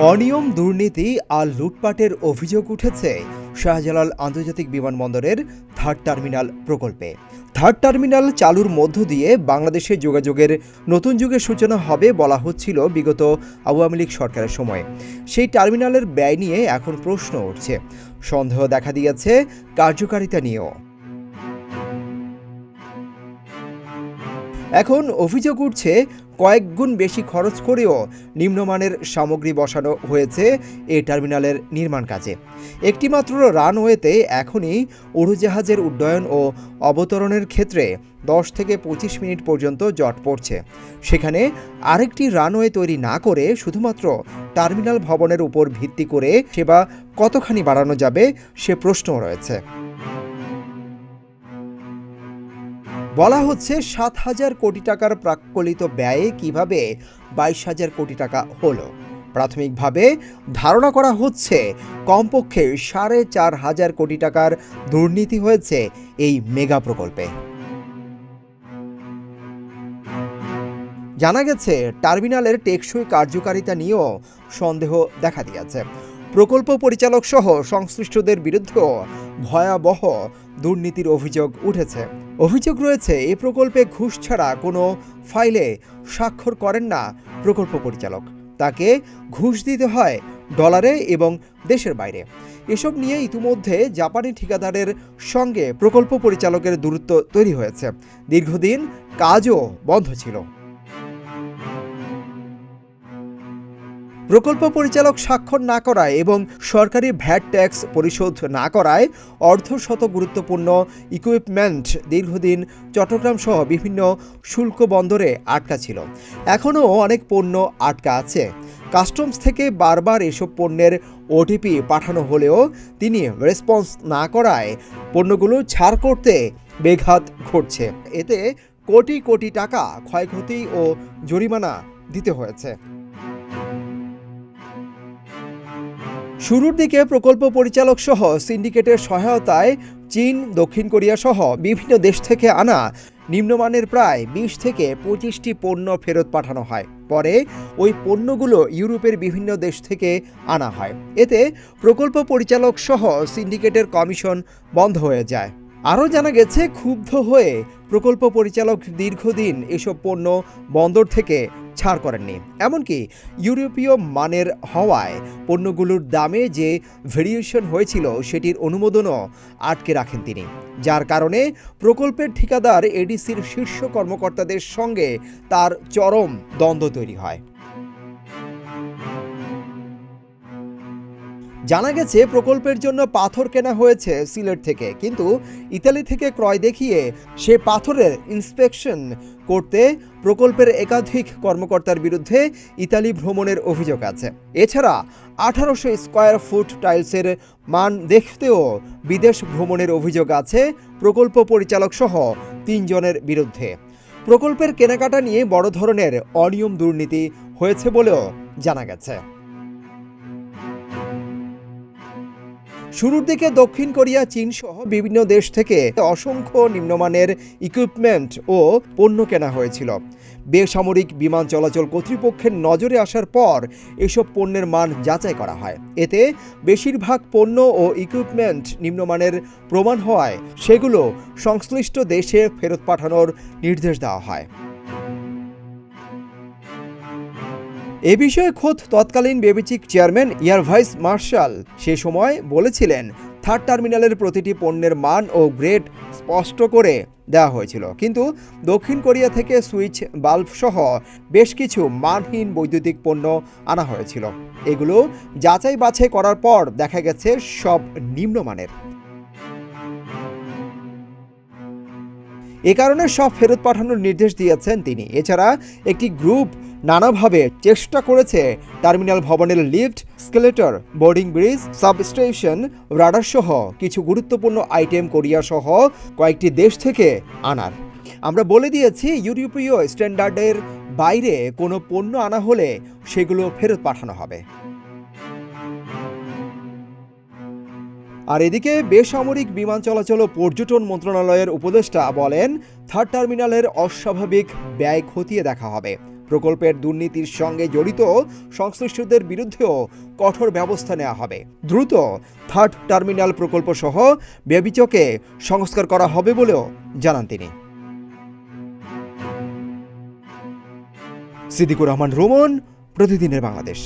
অনিয়ম, দুর্নীতি আর লুটপাটের অভিযোগ উঠেছে শাহজালাল আন্তর্জাতিক বিমানবন্দরের থার্ড টার্মিনাল প্রকল্পে। থার্ড টার্মিনাল চালুর মধ্য দিয়ে বাংলাদেশে যোগাযোগের নতুন যুগের সূচনা হবে বলা হচ্ছিল বিগত আওয়ামী লীগ সরকারের সময়। সেই টার্মিনালের ব্যয় নিয়ে এখন প্রশ্ন উঠছে, সন্দেহ দেখা দিয়েছে কার্যকারিতা নিয়েও। এখন অভিযোগ উঠছে কয়েক গুণ বেশি খরচ করেও নিম্নমানের সামগ্রী বসানো হয়েছে এই টার্মিনালের নির্মাণ কাজে। একটিমাত্র রানওয়েতে এখনই উড়োজাহাজের উড্ডয়ন ও অবতরণের ক্ষেত্রে 10 থেকে 25 মিনিট পর্যন্ত জট পড়ছে। সেখানে আরেকটি রানওয়ে তৈরি না করে শুধুমাত্র টার্মিনাল ভবনের উপর ভিত্তি করে সেবা কতখানি বাড়ানো যাবে সে প্রশ্নও রয়েছে। বলা হচ্ছে 7,000 কোটি টাকার প্রাক্কলিত ব্যয়ে কিভাবে 22,000 কোটি টাকা হলো। প্রাথমিকভাবে ধারণা করা হচ্ছে কমপক্ষে 4,500 কোটি টাকার দুর্নীতি হয়েছে এই মেগা প্রকল্পে। জানা গেছে টার্মিনালের টেকসই কার্যকারিতা নিয়েও সন্দেহ দেখা দিয়েছে। প্রকল্প পরিচালক সহ সংশ্লিষ্টদের বিরুদ্ধেও ভয়াবহ দুর্নীতির অভিযোগ উঠেছে। অভিযোগ রয়েছে এই প্রকল্পে ঘুষ ছাড়া কোনো ফাইলে স্বাক্ষর করেন না প্রকল্প পরিচালক, তাকে ঘুষ দিতে হয় ডলারে এবং দেশের বাইরে। এসব নিয়ে ইতিমধ্যে জাপানি ঠিকাদারের সঙ্গে প্রকল্প পরিচালকের দূরত্ব তৈরি হয়েছে। দীর্ঘদিন কাজও বন্ধ ছিল। প্রকল্প পরিচালক স্বাক্ষর না করায় এবং সরকারি ভ্যাট ট্যাক্স পরিশোধ না করায় অর্ধশত গুরুত্বপূর্ণ ইকুইপমেন্ট দীর্ঘদিন চট্টগ্রাম সহ বিভিন্ন শুল্ক বন্দরে আটকা ছিল। এখনও অনেক পণ্য আটকা আছে। কাস্টমস থেকে বারবার এসব পণ্যের ওটিপি পাঠানো হলেও তিনি রেসপন্স না করায় পণ্যগুলো ছাড় করতে বেঘাত ঘটছে। এতে কোটি কোটি টাকা ক্ষয়ক্ষতি ও জরিমানা দিতে হয়েছে। শুরুর দিকে প্রকল্প পরিচালক সহ সিন্ডিকেটের সহায়তায় চীন, দক্ষিণ কোরিয়া সহ বিভিন্ন দেশ থেকে আনা নিম্নমানের প্রায় 20 থেকে 25টি পণ্য ফেরত পাঠানো হয়। পরে ওই পণ্যগুলো ইউরোপের বিভিন্ন দেশ থেকে আনা হয়। এতে প্রকল্প পরিচালক সহ সিন্ডিকেটের কমিশন বন্ধ হয়ে যায়। আরও জানা গেছে ক্ষুব্ধ হয়ে প্রকল্প পরিচালক দীর্ঘদিন এসব পণ্য বন্দর থেকে ছাড় করেননি। এমনকি ইউরোপীয় মানের হওয়ায় পণ্যগুলোর দামে যে ভেরিয়েশন হয়েছিল সেটির অনুমোদনও আটকে রাখেন তিনি, যার কারণে প্রকল্পের ঠিকাদার এডিসির শীর্ষ কর্মকর্তাদের সঙ্গে তার চরম দ্বন্দ্ব তৈরি হয়। জানা গেছে প্রকল্পের জন্য পাথর কেনা হয়েছে সিলেট থেকে, কিন্তু ইতালি থেকে ক্রয় দেখিয়ে সে পাথরের ইন্সপেকশন করতে প্রকল্পের একাধিক কর্মকর্তার বিরুদ্ধে ইতালি ভ্রমণের অভিযোগ আছে। এছাড়া 1800 স্কয়ার ফুট টাইলসের মান দেখতেও বিদেশ ভ্রমণের অভিযোগ আছে প্রকল্প পরিচালক সহ 3 জনের বিরুদ্ধে। প্রকল্পের কেনাকাটা নিয়ে বড় ধরনের অনিয়ম, দুর্নীতি হয়েছে বলেও জানা গেছে। শুরুর দিকে দক্ষিণ কোরিয়া, চীন সহ বিভিন্ন দেশ থেকে অসংখ্য নিম্নমানের ইকুইপমেন্ট ও পণ্য কেনা হয়েছিল। বেসামরিক বিমান চলাচল কর্তৃপক্ষের নজরে আসার পর এসব পণ্যের মান যাচাই করা হয়। এতে বেশিরভাগ পণ্য ও ইকুইপমেন্ট নিম্নমানের প্রমাণ হওয়ায় সেগুলো সংশ্লিষ্ট দেশে ফেরত পাঠানোর নির্দেশ দেওয়া হয়। এ বিষয়ে খোদ তৎকালীন বেবিচিক চেয়ারম্যান এয়ার ভাইস মার্শাল সে সময় বলেছিলেন, থার্ড টার্মিনালের প্রতিটি পণ্যের মান ও গ্রেড স্পষ্ট করে দেওয়া হয়েছিল, কিন্তু দক্ষিণ কোরিয়া থেকে সুইচ বাল্ব সহ বেশ কিছু মানহীন বৈদ্যুতিক পণ্য আনা হয়েছিল। এগুলো যাচাই বাছাই করার পর দেখা গেছে সব নিম্নমানের। এ কারণে সব ফেরত পাঠানোর নির্দেশ দিয়েছেন তিনি। এছাড়া একটি গ্রুপ নানাভাবে চেষ্টা করেছে টার্মিনাল ভবনের lift, escalator, boarding bridge, substation, radar সহ কিছু গুরুত্বপূর্ণ আইটেম কোরিয়া সহ কয়েকটি দেশ থেকে আনার। আমরা বলে দিয়েছি ইউরোপীয় স্ট্যান্ডার্ডের বাইরে কোনো পণ্য আনা হলে সেগুলো ফেরত পাঠানো হবে। আর এদিকে বেসামরিক বিমান চলাচল ও পর্যটন মন্ত্রণালয়ের উপদেষ্টা বলেন, থার্ড টার্মিনালের অস্বাভাবিক ব্যয় খতিয়ে দেখা হবে। প্রকল্পের দুর্নীতির সঙ্গে জড়িত সংশ্লিষ্টদের বিরুদ্ধেও কঠোর ব্যবস্থা নেওয়া হবে। দ্রুত থার্ড টার্মিনাল প্রকল্প সহ বেবিচকে সংস্কার করা হবে বলেও জানান তিনি। সিদ্দিকুর রহমান রোমন, প্রতিদিনের বাংলাদেশ।